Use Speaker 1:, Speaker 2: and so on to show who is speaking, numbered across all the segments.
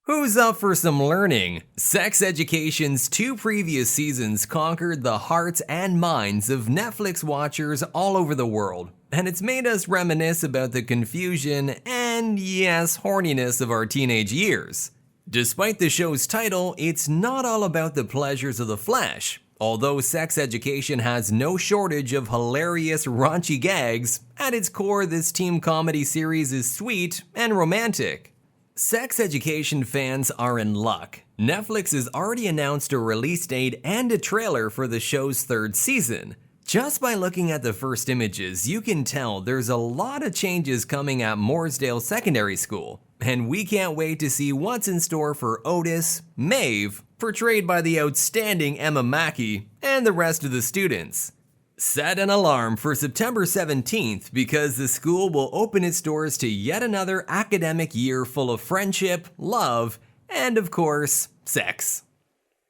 Speaker 1: Who's up for some learning? Sex Education's 2 previous seasons conquered the hearts and minds of Netflix watchers all over the world, and it's made us reminisce about the confusion and, yes, horniness of our teenage years. Despite the show's title, it's not all about the pleasures of the flesh. Although Sex Education has no shortage of hilarious, raunchy gags, at its core this teen comedy series is sweet and romantic. Sex Education fans are in luck. Netflix has already announced a release date and a trailer for the show's 3rd season. Just by looking at the first images, you can tell there's a lot of changes coming at Mooresdale Secondary School, and we can't wait to see what's in store for Otis, Maeve, portrayed by the outstanding Emma Mackey, and the rest of the students. Set an alarm for September 17th because the school will open its doors to yet another academic year full of friendship, love, and of course, sex.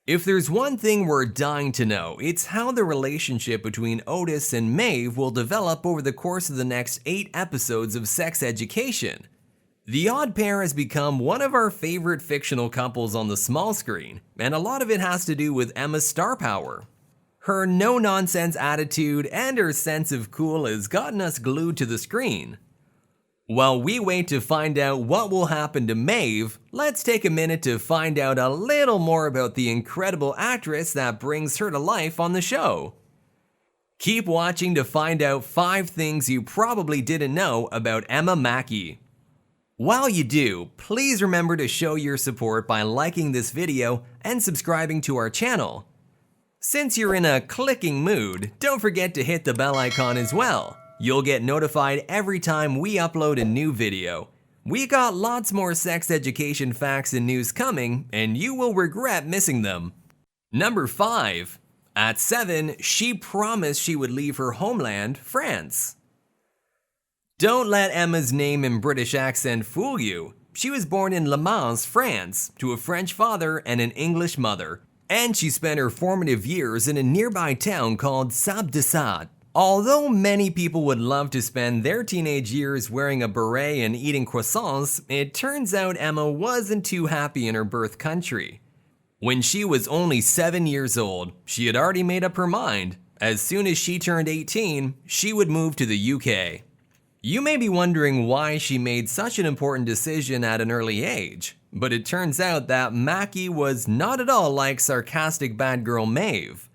Speaker 1: If there's one thing we're dying to know, it's how the relationship between Otis and Maeve will develop over the course of the next 8 episodes of Sex Education. The odd pair has become one of our favorite fictional couples on the small screen, and a lot of it has to do with Emma's star power. Her no-nonsense attitude and her sense of cool has gotten us glued to the screen. While we wait to find out what will happen to Maeve, let's take a minute to find out a little more about the incredible actress that brings her to life on the show. Keep watching to find out 5 things you probably didn't know about Emma Mackey. While you do, please remember to show your support by liking this video and subscribing to our channel. Since you're in a clicking mood, don't forget to hit the bell icon as well. You'll get notified every time we upload a new video. We got lots more sex education facts and news coming, and you will regret missing them. Number 5. At 7, she promised she would leave her homeland, France. Don't let Emma's name and British accent fool you. She was born in Le Mans, France, to a French father and an English mother. And she spent her formative years in a nearby town called Sabdesat. Although many people would love to spend their teenage years wearing a beret and eating croissants, it turns out Emma wasn't too happy in her birth country. When she was only 7 years old, she had already made up her mind. As soon as she turned 18, she would move to the UK. You may be wondering why she made such an important decision at an early age. But it turns out that Mackey was not at all like sarcastic bad girl Maeve.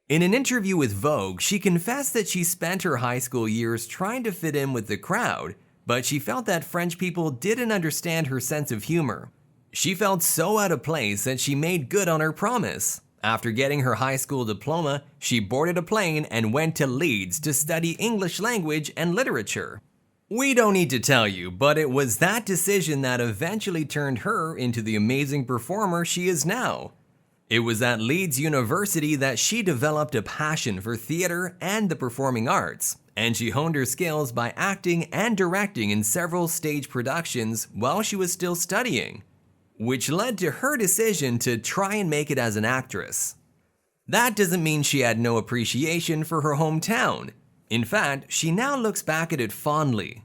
Speaker 1: In an interview with Vogue, she confessed that she spent her high school years trying to fit in with the crowd, but she felt that French people didn't understand her sense of humor. She felt so out of place that she made good on her promise. After getting her high school diploma, she boarded a plane and went to Leeds to study English language and literature. We don't need to tell you, but it was that decision that eventually turned her into the amazing performer she is now. It was at Leeds University that she developed a passion for theater and the performing arts, and she honed her skills by acting and directing in several stage productions while she was still studying, which led to her decision to try and make it as an actress. That doesn't mean she had no appreciation for her hometown. In fact, she now looks back at it fondly.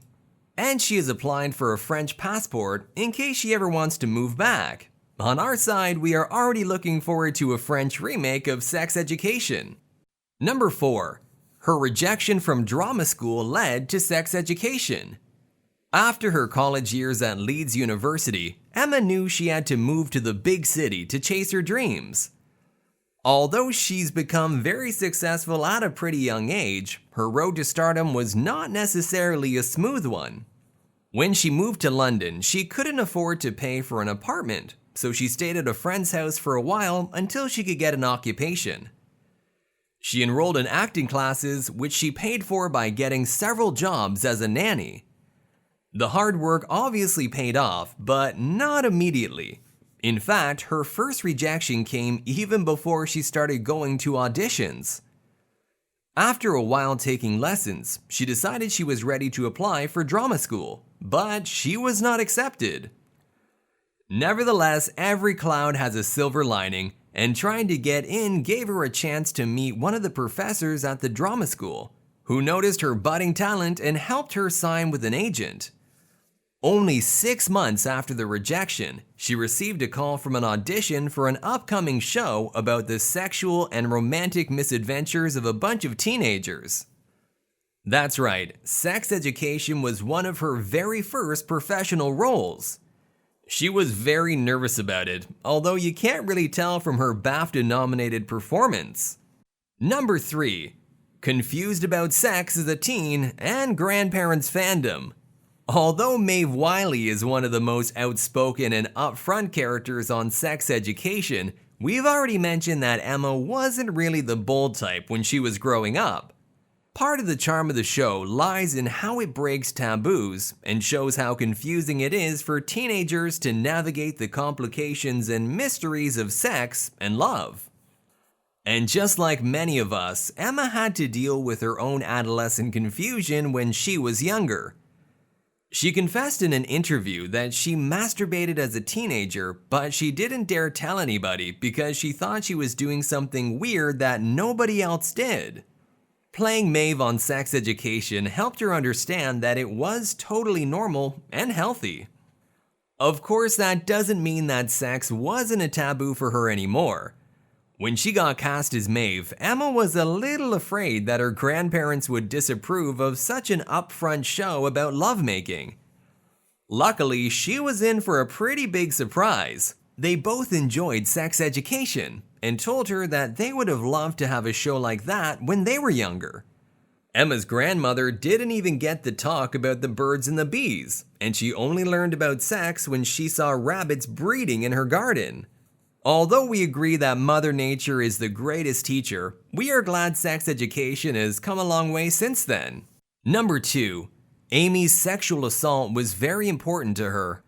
Speaker 1: And she has applied for a French passport in case she ever wants to move back. On our side, we are already looking forward to a French remake of Sex Education. Number 4. Her rejection from drama school led to Sex Education. After her college years at Leeds University, Emma knew she had to move to the big city to chase her dreams. Although she's become very successful at a pretty young age, her road to stardom was not necessarily a smooth one. When she moved to London, she couldn't afford to pay for an apartment, so she stayed at a friend's house for a while until she could get an occupation. She enrolled in acting classes, which she paid for by getting several jobs as a nanny. The hard work obviously paid off, but not immediately. In fact, her first rejection came even before she started going to auditions. After a while taking lessons, she decided she was ready to apply for drama school, but she was not accepted. Nevertheless, every cloud has a silver lining, and trying to get in gave her a chance to meet one of the professors at the drama school, who noticed her budding talent and helped her sign with an agent. Only 6 months after the rejection, she received a call from an audition for an upcoming show about the sexual and romantic misadventures of a bunch of teenagers. That's right, Sex Education was one of her very first professional roles. She was very nervous about it, although you can't really tell from her BAFTA-nominated performance. Number 3. Confused about sex as a teen and grandparents' fandom. Although Maeve Wiley is one of the most outspoken and upfront characters on Sex Education, we've already mentioned that Emma wasn't really the bold type when she was growing up. Part of the charm of the show lies in how it breaks taboos and shows how confusing it is for teenagers to navigate the complications and mysteries of sex and love. And just like many of us, Emma had to deal with her own adolescent confusion when she was younger. She confessed in an interview that she masturbated as a teenager, but she didn't dare tell anybody because she thought she was doing something weird that nobody else did. Playing Maeve on Sex Education helped her understand that it was totally normal and healthy. Of course, that doesn't mean that sex wasn't a taboo for her anymore. When she got cast as Maeve, Emma was a little afraid that her grandparents would disapprove of such an upfront show about lovemaking. Luckily, she was in for a pretty big surprise. They both enjoyed Sex Education and told her that they would have loved to have a show like that when they were younger. Emma's grandmother didn't even get the talk about the birds and the bees, and she only learned about sex when she saw rabbits breeding in her garden. Although we agree that Mother Nature is the greatest teacher, we are glad Sex Education has come a long way since then. Number 2. Amy's sexual assault was very important to her.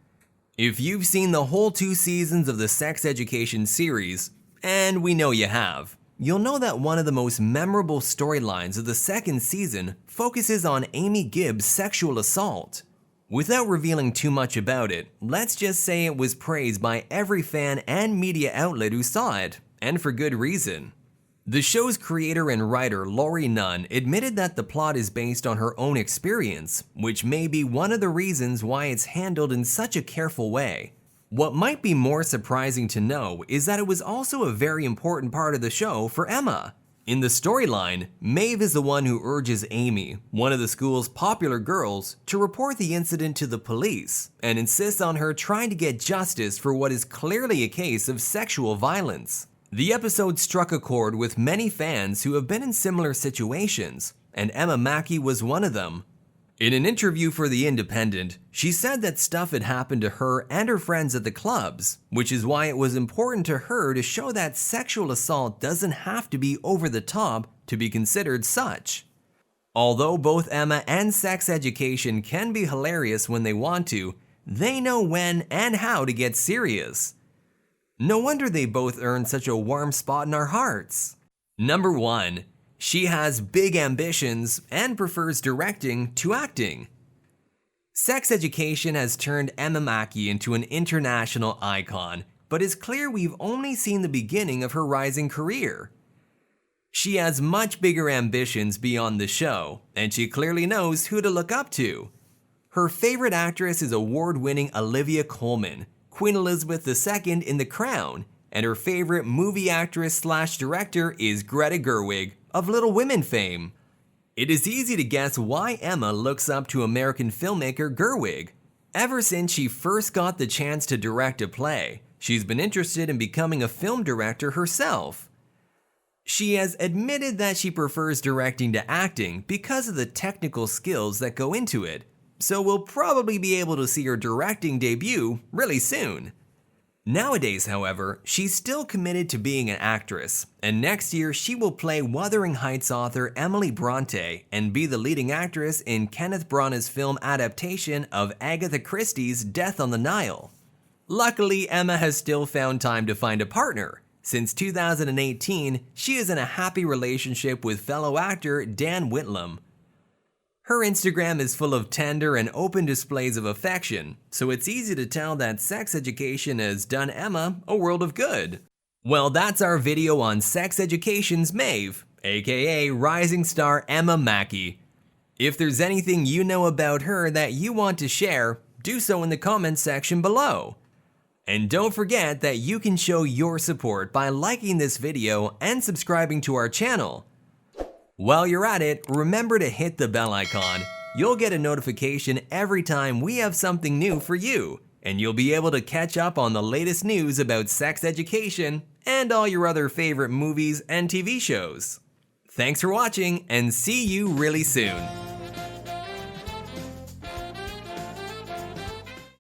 Speaker 1: If you've seen the whole 2 seasons of the Sex Education series, and we know you have, you'll know that one of the most memorable storylines of the second season focuses on Amy Gibbs' sexual assault. Without revealing too much about it, let's just say it was praised by every fan and media outlet who saw it, and for good reason. The show's creator and writer Laurie Nunn admitted that the plot is based on her own experience, which may be one of the reasons why it's handled in such a careful way. What might be more surprising to know is that it was also a very important part of the show for Emma. In the storyline, Maeve is the one who urges Amy, one of the school's popular girls, to report the incident to the police and insists on her trying to get justice for what is clearly a case of sexual violence. The episode struck a chord with many fans who have been in similar situations, and Emma Mackey was one of them. In an interview for The Independent, she said that stuff had happened to her and her friends at the clubs, which is why it was important to her to show that sexual assault doesn't have to be over the top to be considered such. Although both Emma and Sex Education can be hilarious when they want to, they know when and how to get serious. No wonder they both earned such a warm spot in our hearts. Number 1. She has big ambitions and prefers directing to acting. Sex Education has turned Emma Mackey into an international icon, but it's clear we've only seen the beginning of her rising career. She has much bigger ambitions beyond the show, and she clearly knows who to look up to. Her favorite actress is award-winning Olivia Colman, Queen Elizabeth II in The Crown, and her favorite movie actress/director is Greta Gerwig of Little Women fame. It is easy to guess why Emma looks up to American filmmaker Gerwig. Ever since she first got the chance to direct a play, she's been interested in becoming a film director herself. She has admitted that she prefers directing to acting because of the technical skills that go into it, so we'll probably be able to see her directing debut really soon. Nowadays, however, she's still committed to being an actress, and next year she will play Wuthering Heights author Emily Bronte and be the leading actress in Kenneth Branagh's film adaptation of Agatha Christie's Death on the Nile. Luckily, Emma has still found time to find a partner. Since 2018, she is in a happy relationship with fellow actor Dan Whitlam. Her Instagram is full of tender and open displays of affection, so it's easy to tell that Sex Education has done Emma a world of good. Well, that's our video on Sex Education's Maeve, aka rising star Emma Mackey. If there's anything you know about her that you want to share, do so in the comments section below. And don't forget that you can show your support by liking this video and subscribing to our channel. While you're at it, remember to hit the bell icon. You'll get a notification every time we have something new for you, and you'll be able to catch up on the latest news about sex education and all your other favorite movies and TV shows. Thanks for watching, and see you really soon.